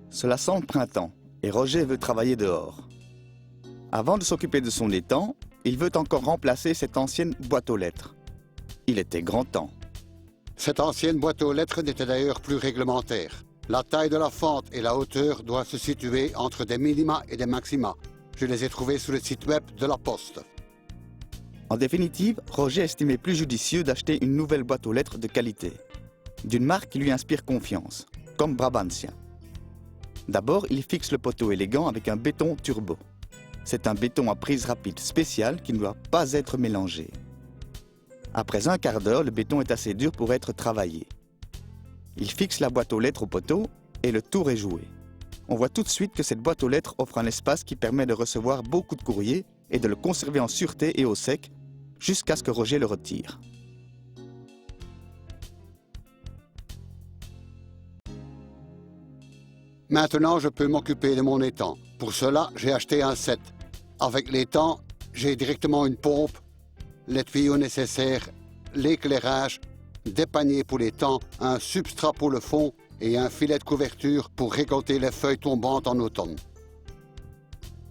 Cela sent le printemps et Roger veut travailler dehors. Avant de s'occuper de son étang, il veut encore remplacer cette ancienne boîte aux lettres. Il était grand temps. Cette ancienne boîte aux lettres n'était d'ailleurs plus réglementaire. La taille de la fente et la hauteur doivent se situer entre des minima et des maxima. Je les ai trouvés sur le site web de la Poste. En définitive, Roger estimait plus judicieux d'acheter une nouvelle boîte aux lettres de qualité, d'une marque qui lui inspire confiance, comme Brabantien. D'abord, il fixe le poteau élégant avec un béton turbo. C'est un béton à prise rapide spécial qui ne doit pas être mélangé. Après un quart d'heure, le béton est assez dur pour être travaillé. Il fixe la boîte aux lettres au poteau et le tour est joué. On voit tout de suite que cette boîte aux lettres offre un espace qui permet de recevoir beaucoup de courrier et de le conserver en sûreté et au sec jusqu'à ce que Roger le retire. Maintenant, je peux m'occuper de mon étang. Pour cela, j'ai acheté un set. Avec l'étang, j'ai directement une pompe, les tuyaux nécessaires, l'éclairage, des paniers pour l'étang, un substrat pour le fond et un filet de couverture pour récolter les feuilles tombantes en automne.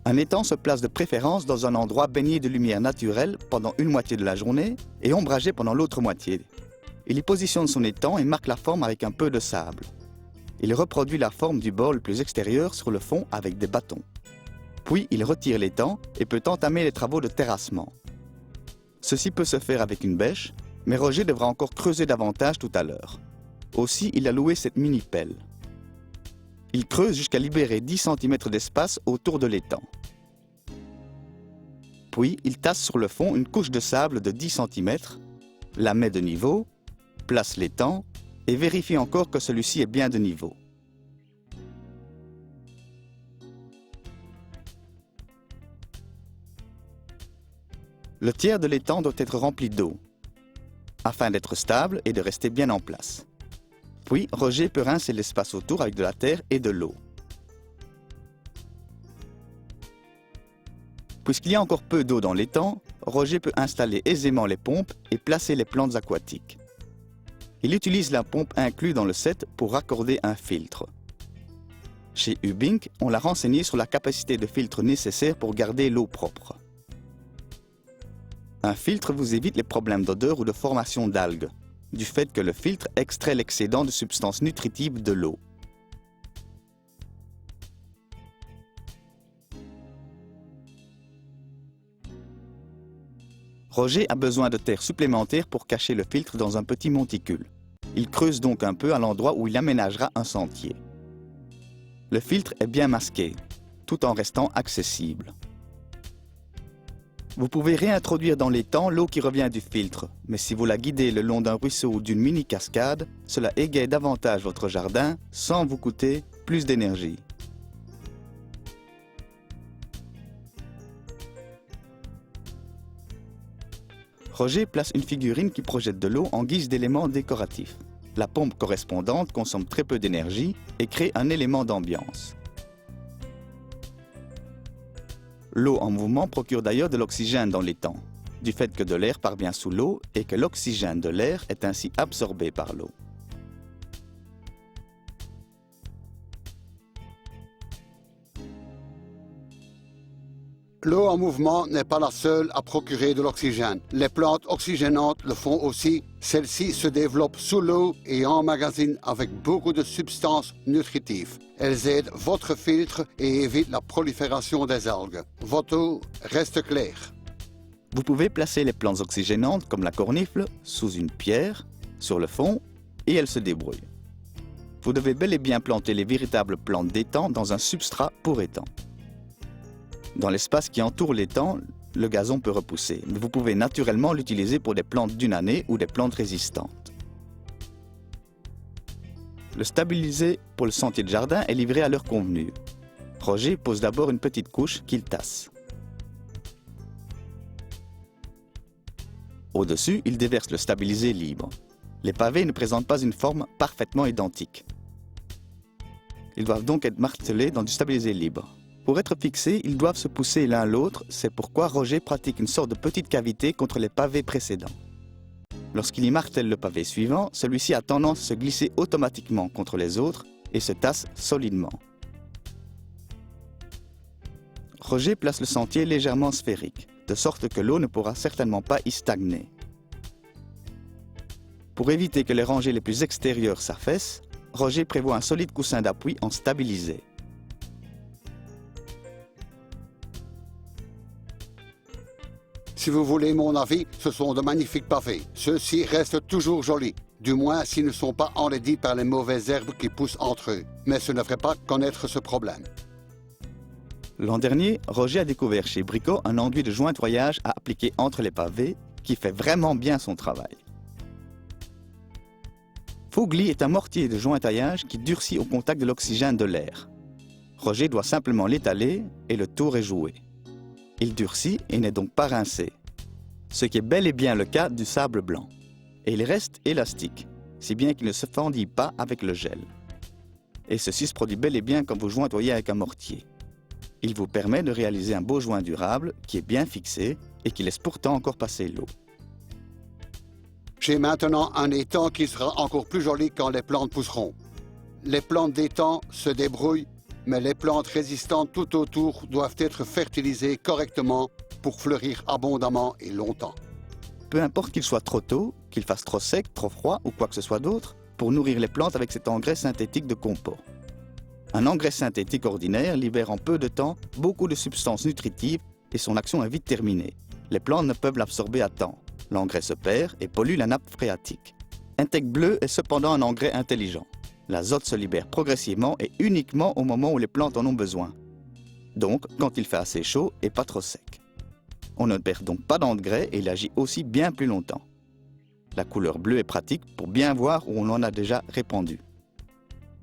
Un étang se place de préférence dans un endroit baigné de lumière naturelle pendant une moitié de la journée et ombragé pendant l'autre moitié. Il y positionne son étang et marque la forme avec un peu de sable. Il reproduit la forme du bord le plus extérieur sur le fond avec des bâtons. Puis il retire l'étang et peut entamer les travaux de terrassement. Ceci peut se faire avec une bêche, mais Roger devra encore creuser davantage tout à l'heure. Aussi, il a loué cette mini-pelle. Il creuse jusqu'à libérer 10 cm d'espace autour de l'étang. Puis, il tasse sur le fond une couche de sable de 10 cm, la met de niveau, place l'étang et vérifie encore que celui-ci est bien de niveau. Le tiers de l'étang doit être rempli d'eau, afin d'être stable et de rester bien en place. Puis, Roger peut rincer l'espace autour avec de la terre et de l'eau. Puisqu'il y a encore peu d'eau dans l'étang, Roger peut installer aisément les pompes et placer les plantes aquatiques. Il utilise la pompe inclue dans le set pour raccorder un filtre. Chez Ubink, on l'a renseigné sur la capacité de filtre nécessaire pour garder l'eau propre. Un filtre vous évite les problèmes d'odeur ou de formation d'algues, du fait que le filtre extrait l'excédent de substances nutritives de l'eau. Roger a besoin de terre supplémentaire pour cacher le filtre dans un petit monticule. Il creuse donc un peu à l'endroit où il aménagera un sentier. Le filtre est bien masqué, tout en restant accessible. Vous pouvez réintroduire dans l'étang l'eau qui revient du filtre, mais si vous la guidez le long d'un ruisseau ou d'une mini-cascade, cela égaye davantage votre jardin sans vous coûter plus d'énergie. Roger place une figurine qui projette de l'eau en guise d'élément décoratif. La pompe correspondante consomme très peu d'énergie et crée un élément d'ambiance. L'eau en mouvement procure d'ailleurs de l'oxygène dans l'étang, du fait que de l'air parvient sous l'eau et que l'oxygène de l'air est ainsi absorbé par l'eau. L'eau en mouvement n'est pas la seule à procurer de l'oxygène. Les plantes oxygénantes le font aussi. Celles-ci se développent sous l'eau et emmagasinent avec beaucoup de substances nutritives. Elles aident votre filtre et évitent la prolifération des algues. Votre eau reste claire. Vous pouvez placer les plantes oxygénantes comme la cornifle sous une pierre, sur le fond, et elles se débrouillent. Vous devez bel et bien planter les véritables plantes d'étang dans un substrat pour étang. Dans l'espace qui entoure l'étang, le gazon peut repousser, mais vous pouvez naturellement l'utiliser pour des plantes d'une année ou des plantes résistantes. Le stabilisé pour le sentier de jardin est livré à l'heure convenue. Roger pose d'abord une petite couche qu'il tasse. Au-dessus, il déverse le stabilisé libre. Les pavés ne présentent pas une forme parfaitement identique. Ils doivent donc être martelés dans du stabilisé libre. Pour être fixés, ils doivent se pousser l'un l'autre, c'est pourquoi Roger pratique une sorte de petite cavité contre les pavés précédents. Lorsqu'il y martèle le pavé suivant, celui-ci a tendance à se glisser automatiquement contre les autres et se tasse solidement. Roger place le sentier légèrement sphérique, de sorte que l'eau ne pourra certainement pas y stagner. Pour éviter que les rangées les plus extérieures s'affaissent, Roger prévoit un solide coussin d'appui en stabilisé. Si vous voulez mon avis, ce sont de magnifiques pavés. Ceux-ci restent toujours jolis, du moins s'ils ne sont pas enlaidis par les mauvaises herbes qui poussent entre eux. Mais ce ne devrait pas connaître ce problème. L'an dernier, Roger a découvert chez Bricot un enduit de jointoyage à appliquer entre les pavés qui fait vraiment bien son travail. Fougli est un mortier de jointaillage qui durcit au contact de l'oxygène de l'air. Roger doit simplement l'étaler et le tour est joué. Il durcit et n'est donc pas rincé, ce qui est bel et bien le cas du sable blanc. Et il reste élastique, si bien qu'il ne se fendille pas avec le gel. Et ceci se produit bel et bien quand vous jointoyez avec un mortier. Il vous permet de réaliser un beau joint durable qui est bien fixé et qui laisse pourtant encore passer l'eau. J'ai maintenant un étang qui sera encore plus joli quand les plantes pousseront. Les plantes d'étang se débrouillent, mais les plantes résistantes tout autour doivent être fertilisées correctement pour fleurir abondamment et longtemps. Peu importe qu'il soit trop tôt, qu'il fasse trop sec, trop froid ou quoi que ce soit d'autre, pour nourrir les plantes avec cet engrais synthétique de compost. Un engrais synthétique ordinaire libère en peu de temps beaucoup de substances nutritives et son action est vite terminée. Les plantes ne peuvent l'absorber à temps. L'engrais se perd et pollue la nappe phréatique. Intec Bleu est cependant un engrais intelligent. L'azote se libère progressivement et uniquement au moment où les plantes en ont besoin. Donc, quand il fait assez chaud et pas trop sec. On ne perd donc pas d'engrais et il agit aussi bien plus longtemps. La couleur bleue est pratique pour bien voir où on en a déjà répandu.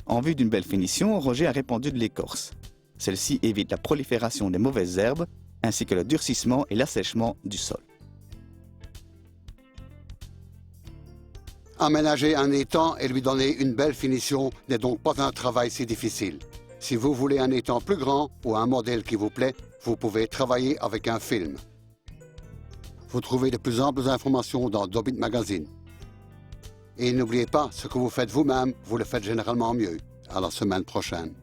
En vue d'une belle finition, Roger a répandu de l'écorce. Celle-ci évite la prolifération des mauvaises herbes ainsi que le durcissement et l'assèchement du sol. Aménager un étang et lui donner une belle finition n'est donc pas un travail si difficile. Si vous voulez un étang plus grand ou un modèle qui vous plaît, vous pouvez travailler avec un film. Vous trouvez de plus amples informations dans Dobit Magazine. Et n'oubliez pas, ce que vous faites vous-même, vous le faites généralement mieux. À la semaine prochaine.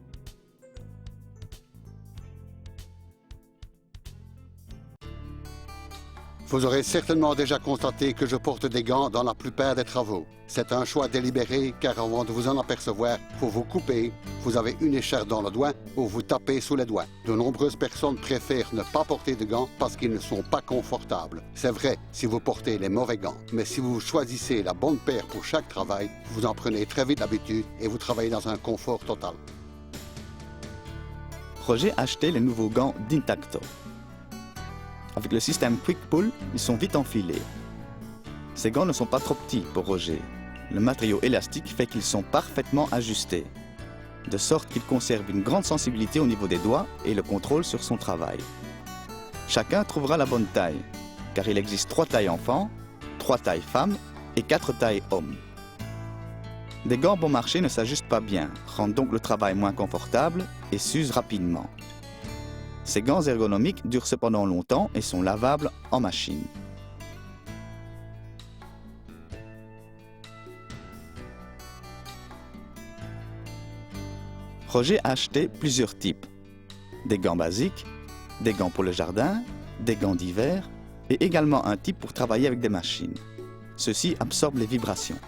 Vous aurez certainement déjà constaté que je porte des gants dans la plupart des travaux. C'est un choix délibéré car avant de vous en apercevoir, pour vous couper, vous avez une écharpe dans le doigt ou vous tapez sous les doigts. De nombreuses personnes préfèrent ne pas porter de gants parce qu'ils ne sont pas confortables. C'est vrai si vous portez les mauvais gants, mais si vous choisissez la bonne paire pour chaque travail, vous en prenez très vite l'habitude et vous travaillez dans un confort total. Roger a acheté les nouveaux gants d'Intacto. Avec le système Quick Pull, ils sont vite enfilés. Ces gants ne sont pas trop petits pour Roger. Le matériau élastique fait qu'ils sont parfaitement ajustés, de sorte qu'il conserve une grande sensibilité au niveau des doigts et le contrôle sur son travail. Chacun trouvera la bonne taille, car il existe 3 tailles enfants, 3 tailles femmes et 4 tailles hommes. Des gants bon marché ne s'ajustent pas bien, rendent donc le travail moins confortable et s'usent rapidement. Ces gants ergonomiques durent cependant longtemps et sont lavables en machine. Roger a acheté plusieurs types. Des gants basiques, des gants pour le jardin, des gants d'hiver et également un type pour travailler avec des machines. Ceux-ci absorbent les vibrations.